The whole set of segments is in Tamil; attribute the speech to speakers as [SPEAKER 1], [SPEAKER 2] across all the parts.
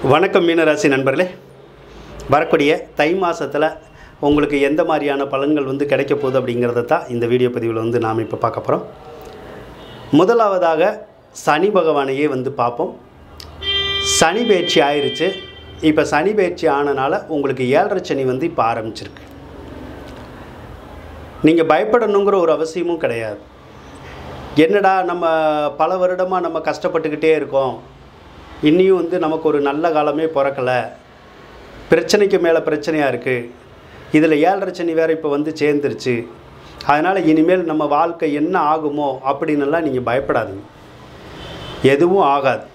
[SPEAKER 1] வணக்கம் மீனராசி நண்பர்களே. வரக்கூடிய தை மாதத்தில் உங்களுக்கு எந்த மாதிரியான பலன்கள் கிடைக்க போகுது அப்படிங்கிறத தான் இந்த வீடியோ பதிவில் நாம் இப்போ பார்க்க போகிறோம். முதலாவதாக சனி பகவானையே பார்ப்போம். சனி பயிற்சி ஆயிடுச்சு. இப்போ சனி பயிற்சி ஆனனால உங்களுக்கு 7.5 சனி இப்போ ஆரம்பிச்சிருக்கு. நீங்கள் பயப்படணுங்கிற ஒரு அவசியமும் கிடையாது. என்னடா நம்ம பல வருடமாக நம்ம கஷ்டப்பட்டுக்கிட்டே இருக்கோம், இன்னியும் நமக்கு ஒரு நல்ல காலமே பிறக்கலை, பிரச்சனைக்கு மேலே பிரச்சனையாக இருக்குது, இதில் 7.5 சனி வேறு இப்போ சேர்ந்துருச்சு, அதனால் இனிமேல் நம்ம வாழ்க்கை என்ன ஆகுமோ அப்படின்னுலாம் நீங்கள் பயப்படாதீங்க. எதுவும் ஆகாது,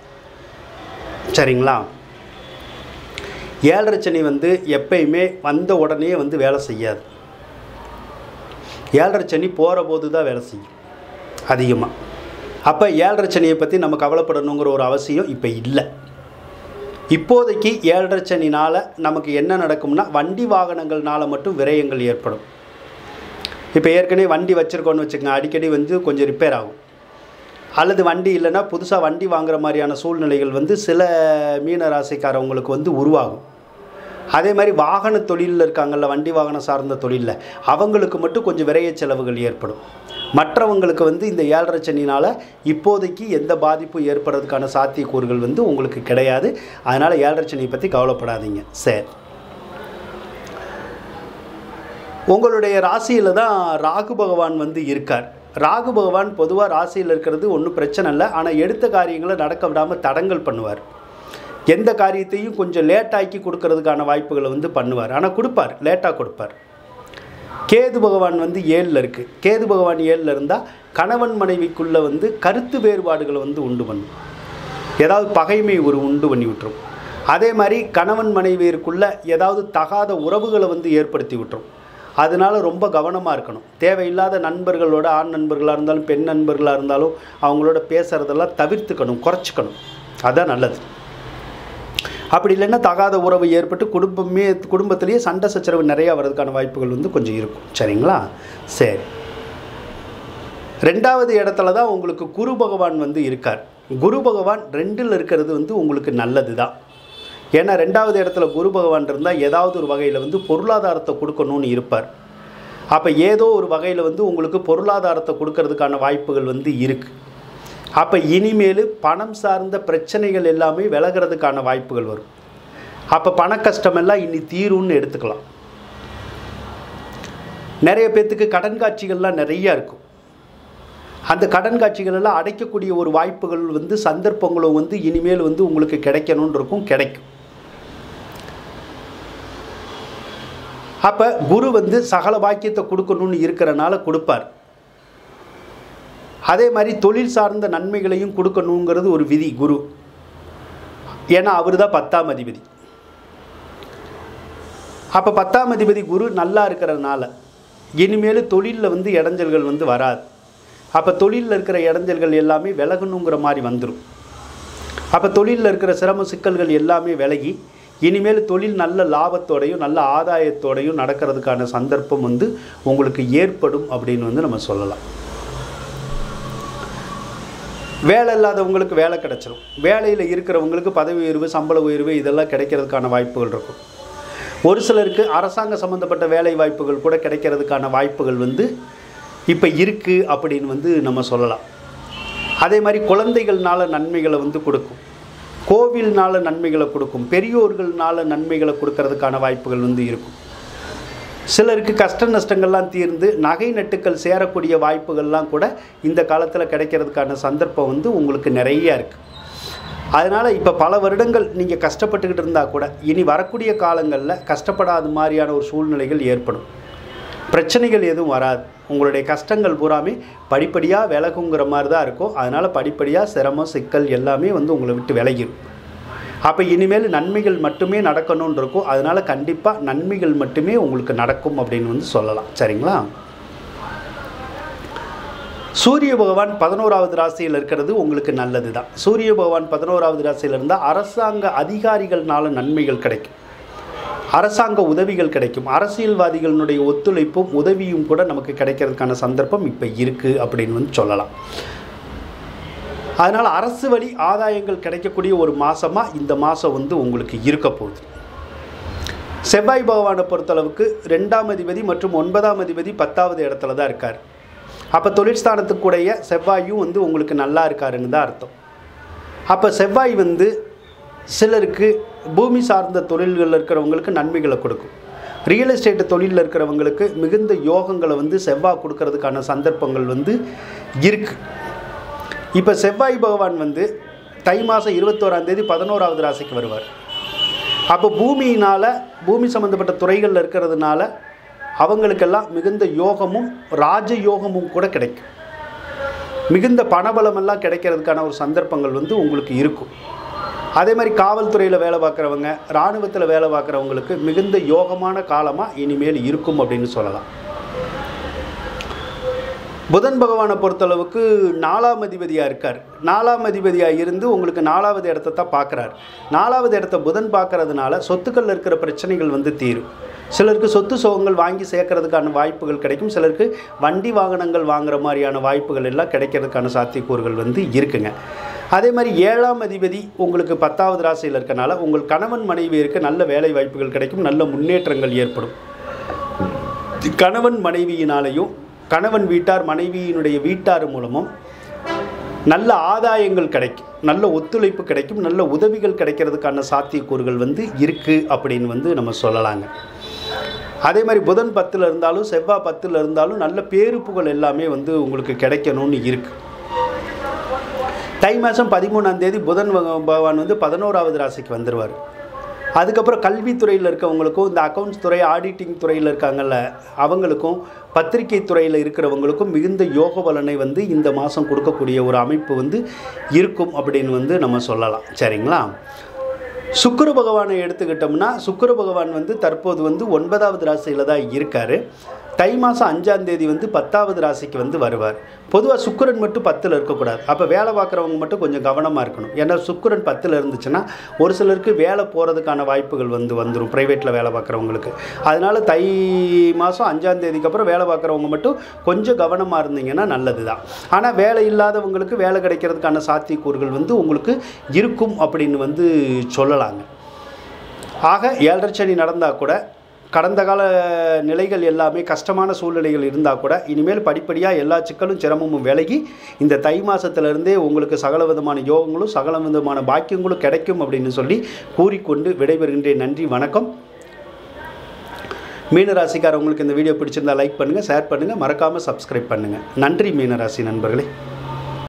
[SPEAKER 1] சரிங்களா? 7.5 சனி எப்பயுமே வந்த உடனே வேலை செய்யாது. 7.5 சனி போகிற போது தான் வேலை செய்யும் அதிகமாக. அப்போ 7.5 சனியை பற்றி நம்ம கவலைப்படணுங்கிற ஒரு அவசியம் இப்போ இல்லை. இப்போதைக்கு 7.5 சனினால் நமக்கு என்ன நடக்கும்னா, வண்டி வாகனங்கள்னால் மட்டும் விரயங்கள் ஏற்படும். இப்போ ஏற்கனவே வண்டி வச்சுருக்கோன்னு வச்சுக்கோங்க, அடிக்கடி கொஞ்சம் ரிப்பேர் ஆகும். அல்லது வண்டி இல்லைன்னா புதுசாக வண்டி வாங்குகிற மாதிரியான சூழ்நிலைகள் சில மீன ராசிக்காரவங்களுக்கு உருவாகும். அதே மாதிரி வாகன தொழிலில் இருக்காங்கள்ல, வண்டி வாகனம் சார்ந்த தொழிலில், அவங்களுக்கு மட்டும் கொஞ்சம் விரைய செலவுகள் ஏற்படும். மற்றவங்களுக்கு இந்த 7.5 சனினால் இப்போதைக்கு எந்த பாதிப்பும் ஏற்படுறதுக்கான சாத்தியக்கூறுகள் உங்களுக்கு கிடையாது. அதனால் 7.5 சனியை பற்றி கவலைப்படாதீங்க. சரி, உங்களுடைய ராசியில் தான் ராகு பகவான் இருக்கார். ராகு பகவான் பொதுவாக ராசியில் இருக்கிறது ஒன்றும் பிரச்சனை இல்லை. ஆனால் எடுத்த காரியங்களை நடக்க விடாமல் தடங்கல் பண்ணுவார். எந்த காரியத்தையும் கொஞ்சம் லேட்டாக்கி கொடுக்கறதுக்கான வாய்ப்புகளை பண்ணுவார். ஆனால் கொடுப்பார், லேட்டாக கொடுப்பார். கேது பகவான் 7ல் இருக்குது. கேது பகவான் 7ல் இருந்தால் கணவன் மனைவிக்குள்ளே கருத்து வேறுபாடுகளை உண்டு பண்ணும். ஏதாவது பகைமை உண்டு பண்ணி விட்டுரும். அதே மாதிரி கணவன் மனைவியருக்குள்ளே ஏதாவது தகாத உறவுகளை ஏற்படுத்தி விட்டுரும். அதனால் ரொம்ப கவனமாக இருக்கணும். தேவையில்லாத நண்பர்களோட, ஆண் நண்பர்களாக இருந்தாலும் பெண் நண்பர்களாக இருந்தாலும் அவங்களோட பேசுகிறதெல்லாம் தவிர்த்துக்கணும், குறைச்சிக்கணும். அதுதான் நல்லது. அப்படி இல்லைன்னா தகாத உறவு ஏற்பட்டு குடும்பத்திலேயே சண்டை சச்சரவு நிறையா வர்றதுக்கான வாய்ப்புகள் கொஞ்சம் இருக்கும், சரிங்களா? சரி, 2வது இடத்துல தான் உங்களுக்கு குரு பகவான் இருக்கார். குரு பகவான் 2ல் இருக்கிறது உங்களுக்கு நல்லது தான். ஏன்னா 2வது இடத்துல குரு பகவான் இருந்தால் ஏதாவது ஒரு வகையில் பொருளாதாரத்தை கொடுக்கணும்னு இருப்பார். அப்போ ஏதோ ஒரு வகையில் உங்களுக்கு பொருளாதாரத்தை கொடுக்கறதுக்கான வாய்ப்புகள் இருக்குது. அப்போ இனிமேல் பணம் சார்ந்த பிரச்சனைகள் எல்லாமே விலகிறதுக்கான வாய்ப்புகள் வரும். அப்போ பண கஷ்டமெல்லாம் இனி தீரும்னு எடுத்துக்கலாம். நிறைய பேர்த்துக்கு கடன் காட்சிகள்லாம் நிறையா இருக்கும். அந்த கடன் காட்சிகளெல்லாம் அடைக்கக்கூடிய ஒரு வாய்ப்புகள் சந்தர்ப்பங்களும் இனிமேல் உங்களுக்கு கிடைக்கணும்னு இருக்கும், கிடைக்கும். அப்போ குரு சகல பாக்கியத்தை கொடுக்கணும்னு இருக்கிறனால கொடுப்பார். அதே மாதிரி தொழில் சார்ந்த நன்மைகளையும் கொடுக்கணுங்கிறது ஒரு விதி குரு. ஏன்னா அவர் தான் 10ஆம் அதிபதி. அப்போ 10ஆம் அதிபதி குரு நல்லா இருக்கிறதுனால இனிமேல் தொழிலில் இடைஞ்சல்கள் வராது. அப்போ தொழிலில் இருக்கிற இடைஞ்சல்கள் எல்லாமே விலகணுங்கிற மாதிரி வந்துடும். அப்போ தொழிலில் இருக்கிற சிரம சிக்கல்கள் எல்லாமே விலகி இனிமேல் தொழில் நல்ல லாபத்தோடையும் நல்ல ஆதாயத்தோடையும் நடக்கிறதுக்கான சந்தர்ப்பம் உங்களுக்கு ஏற்படும் அப்படின்னு நம்ம சொல்லலாம். வேலை இல்லாதவங்களுக்கு வேலை கிடைச்சிடும். வேலையில் இருக்கிறவங்களுக்கு பதவி உயர்வு, சம்பள உயர்வு இதெல்லாம் கிடைக்கிறதுக்கான வாய்ப்புகள் இருக்கும். ஒரு சிலருக்கு அரசாங்க சம்மந்தப்பட்ட வேலை வாய்ப்புகள் கூட கிடைக்கிறதுக்கான வாய்ப்புகள் இப்போ இருக்குது அப்படின்னு நம்ம சொல்லலாம். அதே மாதிரி குழந்தைகள்னால நன்மைகளை கொடுக்கும், கோவில்னால நன்மைகளை கொடுக்கும், பெரியோர்கள்னால நன்மைகளை கொடுக்கறதுக்கான வாய்ப்புகள் இருக்கும். சிலருக்கு கஷ்ட நஷ்டங்கள்லாம் தீர்ந்து நகை நட்டுக்கள் சேரக்கூடிய வாய்ப்புகள்லாம் கூட இந்த காலத்தில் கிடைக்கிறதுக்கான சந்தர்ப்பம் உங்களுக்கு நிறையா இருக்குது. அதனால் இப்போ பல வருடங்கள் நீங்கள் கஷ்டப்பட்டுக்கிட்டு இருந்தால் கூட இனி வரக்கூடிய காலங்களில் கஷ்டப்படாத மாதிரியான ஒரு சூழ்நிலைகள் ஏற்படும். பிரச்சனைகள் எதுவும் வராது. உங்களுடைய கஷ்டங்கள் பூராமே படிப்படியாக விலகுங்கிற மாதிரி தான் இருக்கும். அதனால் படிப்படியாக சிரமம் சிக்கல் எல்லாமே உங்களை விட்டு விலகிடும். அப்போ இனிமேல் நன்மைகள் மட்டுமே நடக்கணும்னு இருக்கும். அதனால் கண்டிப்பாக நன்மைகள் மட்டுமே உங்களுக்கு நடக்கும் அப்படின்னு சொல்லலாம், சரிங்களா? சூரிய பகவான் 11வது ராசியில் இருக்கிறது உங்களுக்கு நல்லது தான். சூரிய பகவான் 11வது ராசியில் இருந்தால் அரசாங்க அதிகாரிகள்னால நன்மைகள் கிடைக்கும், அரசாங்க உதவிகள் கிடைக்கும், அரசியல்வாதிகளுடைய ஒத்துழைப்பும் உதவியும் கூட நமக்கு கிடைக்கிறதுக்கான சந்தர்ப்பம் இப்போ இருக்குது அப்படின்னு சொல்லலாம். அதனால் அரசு வழி ஆதாயங்கள் கிடைக்கக்கூடிய ஒரு மாதமாக இந்த மாதம் வந்து உங்களுக்கு இருக்க போகுது. செவ்வாய் பகவானை பொறுத்தளவுக்கு 2ஆம் அதிபதி மற்றும் 9ஆம் அதிபதி 10வது இடத்துல தான் இருக்கார். அப்போ தொழிற்ஸ்தானத்துக்குடைய செவ்வாயும் வந்து உங்களுக்கு நல்லா இருக்காருன்னு தான் அர்த்தம். அப்போ செவ்வாய் வந்து சிலருக்கு பூமி சார்ந்த தொழில்களில் இருக்கிறவங்களுக்கு நன்மைகளை கொடுக்கும். ரியல் எஸ்டேட் தொழிலில் இருக்கிறவங்களுக்கு மிகுந்த யோகங்களை வந்து செவ்வாய் கொடுக்கறதுக்கான சந்தர்ப்பங்கள் வந்து இருக்குது. இப்போ செவ்வாய் பகவான் வந்து தை மாதம் 21ஆம் தேதி 11வது ராசிக்கு வருவார். அப்போ பூமி சம்மந்தப்பட்ட துறைகளில் இருக்கிறதுனால அவங்களுக்கெல்லாம் மிகுந்த யோகமும் ராஜயோகமும் கூட கிடைக்கும். மிகுந்த பணபலமெல்லாம் கிடைக்கிறதுக்கான ஒரு சந்தர்ப்பங்கள் வந்து உங்களுக்கு இருக்கும். அதே மாதிரி காவல்துறையில் வேலை பார்க்குறவங்க, இராணுவத்தில் வேலை பார்க்குறவங்களுக்கு மிகுந்த யோகமான காலமாக இனிமேல் இருக்கும் அப்படின்னு சொல்லலாம். புதன் பகவானை பொறுத்தளவுக்கு 4ஆம் அதிபதியாக இருக்கார். 4ஆம் அதிபதியாக இருந்து உங்களுக்கு 4வது இடத்தை தான் பார்க்குறார். 4வது இடத்த புதன் பார்க்கறதுனால சொத்துக்களில் இருக்கிற பிரச்சனைகள் வந்து தீரும். சிலருக்கு சொத்து சுகங்கள் வாங்கி சேர்க்கறதுக்கான வாய்ப்புகள் கிடைக்கும். சிலருக்கு வண்டி வாகனங்கள் வாங்குற மாதிரியான வாய்ப்புகள் எல்லாம் கிடைக்கிறதுக்கான சாத்தியக்கூறுகள் வந்து இருக்குங்க. அதே மாதிரி 7ஆம் அதிபதி உங்களுக்கு 10வது ராசியில் இருக்கனால உங்கள் கணவன் மனைவியருக்கு நல்ல வேலை வாய்ப்புகள் கிடைக்கும், நல்ல முன்னேற்றங்கள் ஏற்படும். கணவன் மனைவியினாலேயும் கணவன் வீட்டார் மனைவியினுடைய வீட்டார் மூலமும் நல்ல ஆதாயங்கள் கிடைக்கும், நல்ல ஒத்துழைப்பு கிடைக்கும், நல்ல உதவிகள் கிடைக்கிறதுக்கான சாத்தியக்கூறுகள் வந்து இருக்குது அப்படின்னு வந்து நம்ம சொல்லலாங்க. அதே மாதிரி புதன் 10ல் இருந்தாலும் செவ்வாய் 10ல் இருந்தாலும் நல்ல பேரு புகழ் எல்லாமே வந்து உங்களுக்கு கிடைக்கணும்னு இருக்குது. தை மாதம் 13ஆம் தேதி புதன் பகவான் வந்து 11வது ராசிக்கு வந்துடுவார். அதுக்கப்புறம் கல்வித்துறையில் இருக்கவங்களுக்கும் இந்த அக்கௌண்ட்ஸ் துறை ஆடிட்டிங் துறையில் இருக்காங்கல்ல அவங்களுக்கும் பத்திரிகை துறையில் இருக்கிறவங்களுக்கும் மிகுந்த யோக பலனை வந்து இந்த மாதம் கொடுக்கக்கூடிய ஒரு அமைப்பு வந்து இருக்கும் அப்படின்னு வந்து நம்ம சொல்லலாம். சரிங்களா? சுக்கிர பகவானை எடுத்துக்கிட்டோம்னா சுக்கிர பகவான் வந்து தற்போது வந்து 9வது ராசியில் தான் இருக்கார். தை மாதம் 5ஆம் தேதி வந்து 10வது ராசிக்கு வந்து வருவார். பொதுவாக சுக்கிரன் மட்டும் 10ல் இருக்கக்கூடாது. அப்போ வேலை பார்க்குறவங்க மட்டும் கொஞ்சம் கவனமாக இருக்கணும். ஏன்னா சுக்கிரன் 10ல் இருந்துச்சுன்னா ஒரு சிலருக்கு வேலை போகிறதுக்கான வாய்ப்புகள் வந்துடும் ப்ரைவேட்டில் வேலை பார்க்குறவங்களுக்கு. அதனால் தை மாதம் 5ஆம் தேதிக்கு அப்புறம் வேலை பார்க்குறவங்க மட்டும் கொஞ்சம் கவனமாக இருந்தீங்கன்னா நல்லது தான். ஆனால் வேலை இல்லாதவங்களுக்கு வேலை கிடைக்கிறதுக்கான சாத்தியக்கூறுகள் வந்து உங்களுக்கு இருக்கும் அப்படின்னு வந்து சொல்லலாங்க. ஆக 7.5 சனி நடந்தால் கூட கடந்த கால நிலைகள் எல்லாமே கஷ்டமான சூழ்நிலைகள் இருந்தால் கூட இனிமேல் படிப்படியாக எல்லா சிக்கலும் சிரமமும் விலகி இந்த தை மாதத்திலிருந்தே உங்களுக்கு சகல விதமான யோகங்களும் சகல விதமான பாக்கியங்களும் கிடைக்கும் அப்படின்னு சொல்லி கூறிக்கொண்டு விடைபெறுகின்றேன். நன்றி, வணக்கம். மீனராசிக்காரவங்களுக்கு இந்த வீடியோ பிடிச்சிருந்தால் லைக் பண்ணுங்கள், ஷேர் பண்ணுங்கள், மறக்காமல் சப்ஸ்கிரைப் பண்ணுங்கள். நன்றி மீனராசி நண்பர்களே.